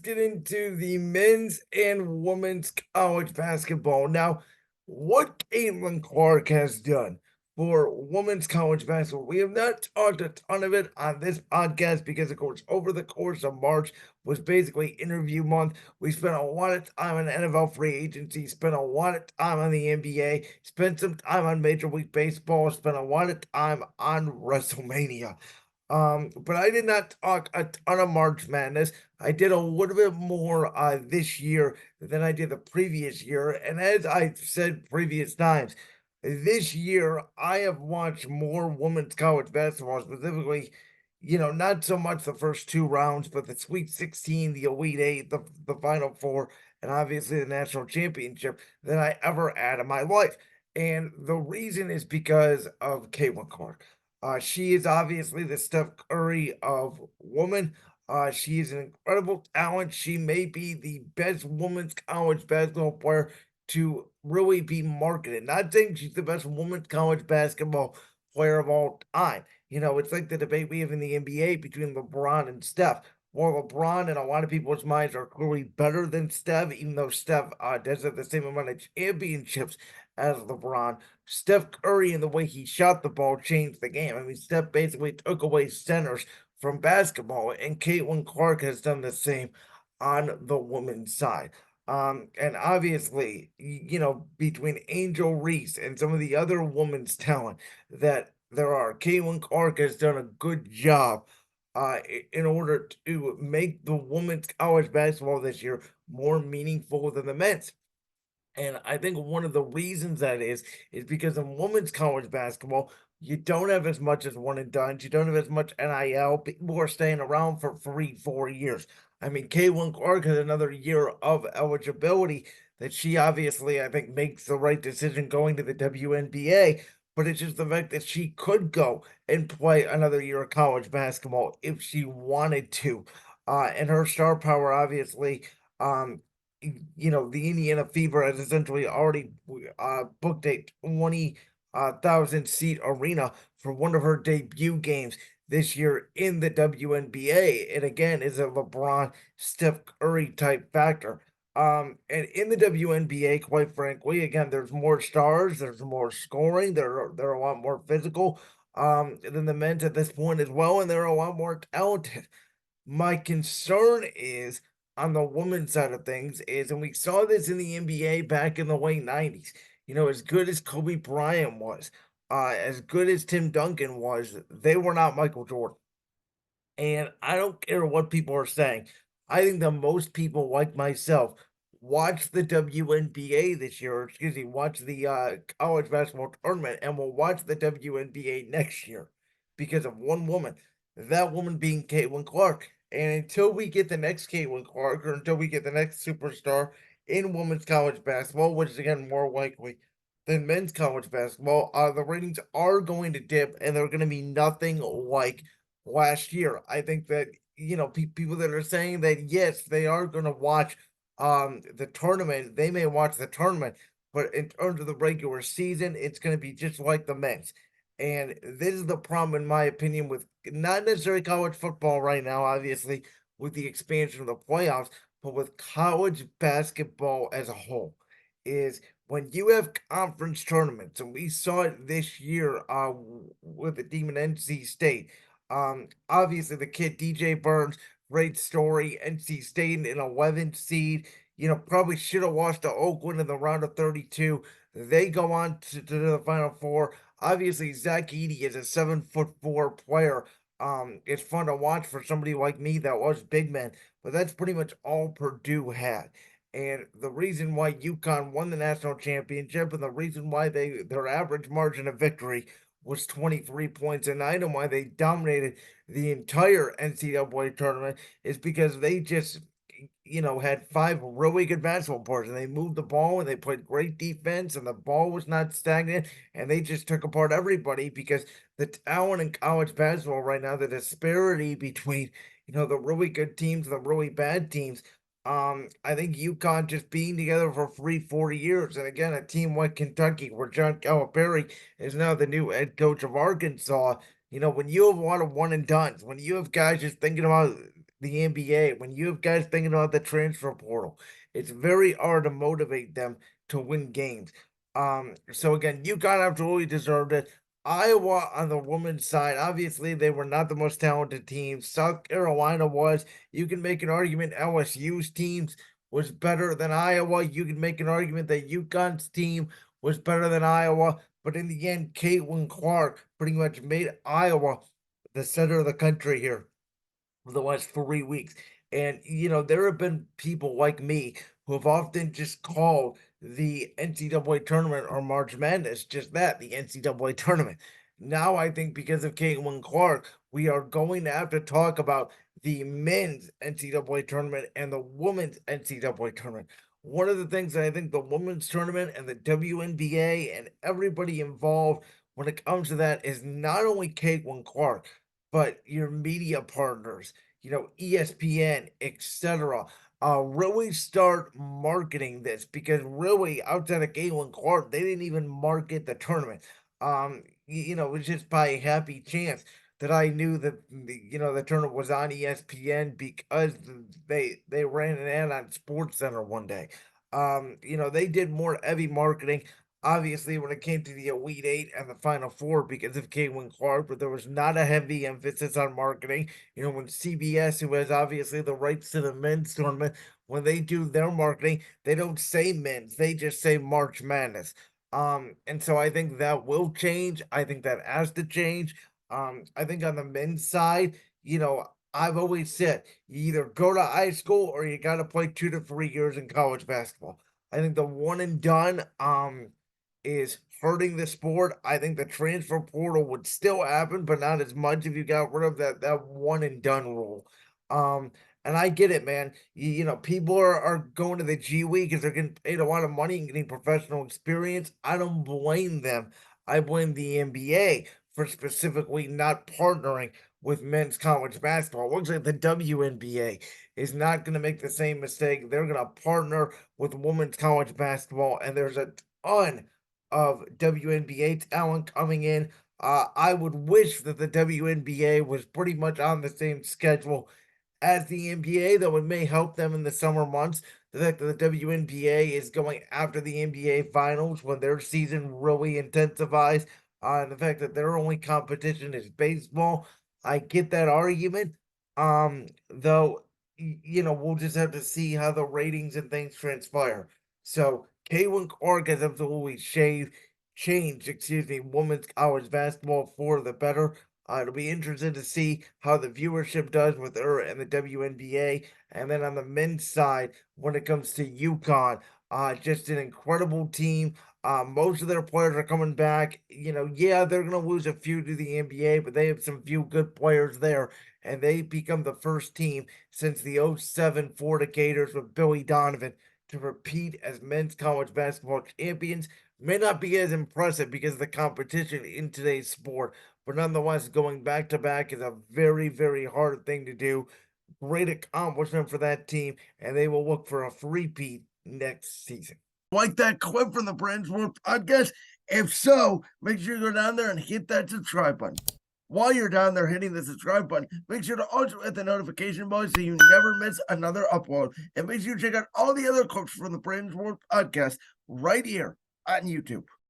Get into the men's and women's college basketball. Now, what Caitlin Clark has done for women's college basketball, we have not talked a ton of it on this podcast because, of course, over the course of March was basically interview month. We spent a lot of time on NFL free agency, spent a lot of time on the NBA, spent some time on Major League Baseball, spent a lot of time on WrestleMania. But I did not talk a ton of March Madness. I did a little bit more this year than I did the previous year. And as I've said previous times, this year I have watched more women's college basketball, specifically, not so much the first two rounds, but the Sweet 16, the Elite Eight, the Final Four, and obviously the national championship than I ever had in my life. And the reason is because of Caitlin Clark. She is obviously the Steph Curry of woman. She is an incredible talent. She may be the best women's college basketball player to really be marketed. Not saying she's the best women's college basketball player of all time. It's like the debate we have in the NBA between LeBron and Steph. Well, LeBron in a lot of people's minds are clearly better than Steph, even though Steph does have the same amount of championships as LeBron. Steph Curry and the way he shot the ball changed the game. I mean, Steph basically took away centers from basketball, and Caitlin Clark has done the same on the women's side. And obviously, between Angel Reese and some of the other women's talent that there are, Caitlin Clark has done a good job in order to make the women's college basketball this year more meaningful than the men's. And I think one of the reasons that is because in women's college basketball, you don't have as much as one and done. You don't have as much NIL. People are staying around for 3, 4 years. I mean, Caitlin Clark has another year of eligibility that she obviously, I think, makes the right decision going to the WNBA. But it's just the fact that she could go and play another year of college basketball if she wanted to. And her star power, obviously, um, the Indiana Fever has essentially already booked a 20,000 seat arena for one of her debut games this year in the WNBA. And again, is a LeBron Steph Curry type factor. And in the WNBA, quite frankly, again, there's more stars, there's more scoring, they're a lot more physical than the men's at this point as well, and they're a lot more talented. My concern is on the women's side of things is, and we saw this in the NBA back in the late 90s, as good as Kobe Bryant was, as good as Tim Duncan was, they were not Michael Jordan. And I don't care what people are saying. I think that most people like myself watch the WNBA this year, or excuse me, watch the college basketball tournament, and will watch the WNBA next year because of one woman, that woman being Caitlin Clark. And until we get the next Caitlin Clark, or until we get the next superstar in women's college basketball, which is again more likely than men's college basketball, the ratings are going to dip, and they're going to be nothing like last year. I think that people that are saying that yes, they are going to watch the tournament, they may watch the tournament, but in terms of the regular season, it's going to be just like the men's. And this is the problem, in my opinion, with not necessarily college football right now, obviously, with the expansion of the playoffs, but with college basketball as a whole, is when you have conference tournaments, and we saw it this year with the Demon NC State. Obviously the kid DJ Burns, great story. NC State, an 11th seed, probably should have lost to Oakland in the round of 32. They go on to the Final Four. Obviously, Zach Edey is a 7'4" player. It's fun to watch for somebody like me that was big man, but that's pretty much all Purdue had. And the reason why Uconn won the national championship, and the reason why their average margin of victory was 23 points a night, and why they dominated the entire NCAA tournament is because they just had five really good basketball players, and they moved the ball, and they played great defense, and the ball was not stagnant, and they just took apart everybody because the talent in college basketball right now, the disparity between the really good teams and the really bad teams. I think UConn just being together for 3, 4 years, and again, a team like Kentucky, where John Calipari is now the new head coach of Arkansas. When you have a lot of one and dones, when you have guys just thinking about the NBA, when you have guys thinking about the transfer portal, it's very hard to motivate them to win games. So again, UConn absolutely deserved it. Iowa on the women's side, obviously they were not the most talented team. South Carolina was. You can make an argument LSU's teams was better than Iowa. You can make an argument that UConn's team was better than Iowa. But in the end, Caitlin Clark pretty much made Iowa the center of the country here for the last 3 weeks. And, there have been people like me who have often just called the NCAA tournament or March Madness just that, the NCAA tournament. Now, I think because of Caitlin Clark, we are going to have to talk about the men's NCAA tournament and the women's NCAA tournament. One of the things that I think the women's tournament and the WNBA and everybody involved when it comes to that is not only Caitlin Clark, but your media partners, ESPN, etc. Really start marketing this because really outside of Galen Clark, they didn't even market the tournament. It was just by a happy chance that I knew that the tournament was on ESPN because they ran an ad on Sports Center one day. They did more heavy marketing obviously when it came to the Elite Eight and the Final Four because of Caitlin Clark, but there was not a heavy emphasis on marketing. When CBS, who has obviously the rights to the men's tournament, when they do their marketing, they don't say men's, they just say March Madness. And so I think that will change. I think that has to change. I think on the men's side, I've always said you either go to high school or you got to play 2 to 3 years in college basketball. I think the one and done, is hurting the sport. I think the transfer portal would still happen, but not as much if you got rid of that one and done rule. Um, and I get it, man. People are going to the G League because they're getting paid a lot of money and getting professional experience. I don't blame them. I blame the NBA for specifically not partnering with men's college basketball. It looks like the WNBA is not going to make the same mistake. They're going to partner with women's college basketball, and there's a ton of WNBA talent coming in. I would wish that the WNBA was pretty much on the same schedule as the NBA, though it may help them in the summer months. The fact that the WNBA is going after the NBA finals when their season really intensifies, and the fact that their only competition is baseball. I get that argument. Though, we'll just have to see how the ratings and things transpire. So Caitlin Clark has absolutely changed, women's college basketball for the better. It'll be interesting to see how the viewership does with her and the WNBA. And then on the men's side, when it comes to UConn, just an incredible team. Most of their players are coming back. Yeah, they're going to lose a few to the NBA, but they have some few good players there. And they become the first team since the '07 Florida Gators with Billy Donovan to repeat as men's college basketball champions. May not be as impressive because of the competition in today's sport, but nonetheless, going back to back is a very, very hard thing to do. Great accomplishment for that team, and they will look for a three-peat next season. Like that clip from the Brandsworth podcast? If so, make sure you go down there and hit that subscribe button. While you're down there hitting the subscribe button, make sure to also hit the notification bell so you never miss another upload. And make sure you check out all the other clips from the Brandsworth podcast right here on YouTube.